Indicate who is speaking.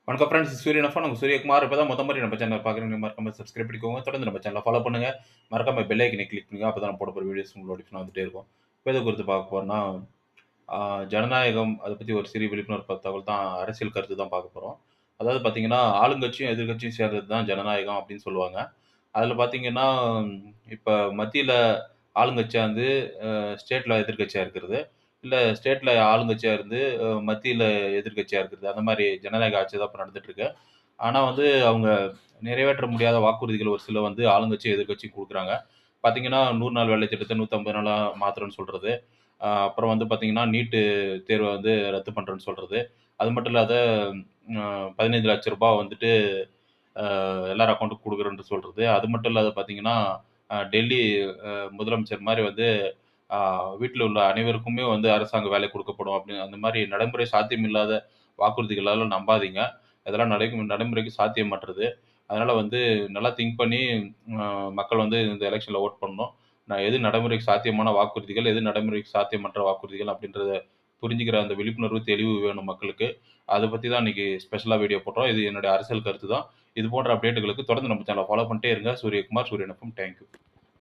Speaker 1: வணக்கம் ஃப்ரெண்ட்ஸ். சூரியன் எஃப்எம். நாங்க சூரியகுமார். இப்ப தான் மொத முறை நம்ம சேனல பார்க்குறீங்க. மறக்காம சப்ஸ்கிரைப் பண்ணிக்கோங்க. தொடர்ந்து நம்ம சேனல ஃபாலோ பண்ணுங்க. மறக்காம பெல் ஐக்கனை கிளிக் பண்ணுங்க. அப்பதான் நான் போட போற வீடியோஸ் உங்களுக்கு நோட்டிஃபிகேஷன் வந்துட்டே இருக்கும். இப்ப எத குறித்து பார்க்க போறோம்னா, ஆ ஜனநாயகம் அத பத்தி ஒரு சிறிய விழிப்புணர்வு தகவல் தான், அரசியல் கருத்து தான் பார்க்க போறோம். அதாவது பார்த்தீங்கன்னா, ஆளுங்கட்சியும், எதிர்க்கட்சியும் சேர்ந்தது தான் ஜனநாயகம் அப்படின்னு சொல்லுவாங்க. அதுல பார்த்தீங்கன்னா, இப்ப மத்தியில ஆளுங்கட்சியா இருந்து ஸ்டேட்ல எதிர்க்கட்சியா இருக்கிறது. இல்ல ஸ்டேட்ல ஆளுங்கட்சியா இருந்து மத்தியில எதிர்க்கட்சியா இருக்கிறது. அந்த மாரி ஜனநாயக ஆட்சி தான் இப்ப நடந்துட்டு இருக்கு. ஆனா வந்து அவங்க நிறைவேற்ற முடியாத வாக்குறுதிகள் ஒரு சில வந்து ஆளுங்கட்சியும், எதிர்க்கட்சியும் குடுக்குறாங்க. பார்த்தீங்கன்னா, 100 நாள் வேலை திட்டத்த 150 நாளா மாத்துறோம்ன்னு சொல்றது. அப்புறம் வந்து பார்த்தீங்கன்னா, நீட்டு தேர்வ வந்து ரத்து பண்றேன்னு சொல்றது. அது மட்டும் இல்லாத அ ரூ. 15,00,000 வந்துட்டு எல்லார் அக்கவுண்ட்டுக்கும் குடுக்குறேன்ட்டு சொல்றது. அது மட்டும் இல்லாத பார்த்தீங்கன்னா, டெல்லி முதலமைச்சர் மாரி வந்து ஆ வீட்ல உள்ள அனைவருக்குமே வந்து அரசாங்க வேலை குடுக்கப்படும் அப்படின்னு அந்த மாரி நடைமுறை சாத்தியமில்லாத வாக்குறுதிகளெல்லாம் நம்பாதீங்க. அதெல்லாம் நடைமுறைக்கு சாத்தியமற்றது. அதனால வந்து நல்லா திங்க் பண்ணி அ மக்கள் வந்து இந்த எலக்ஷன்ல வோட் பண்ணணும். எது நடைமுறைக்கு சாத்தியமான வாக்குறுதிகள், எது நடைமுறைக்கு சாத்தியமற்ற வாக்குறுதிகள் அப்படின்றத புரிஞ்சுக்கிற அந்த விழிப்புணர்வு, தெளிவு வேணும் மக்களுக்கு. அத பத்தி தான் இன்னைக்கு ஸ்பெஷலா வீடியோ போடுறோம். இது என்னுடைய அரசியல் கருத்து தான். இது போன்ற அப்டேட்டுகளுக்கு தொடர்ந்து நம்ம சேனல ஃபாலோ பண்ணிட்டே இருங்க. சூரியகுமார், சூரியன் எஃப்எம். Thank you.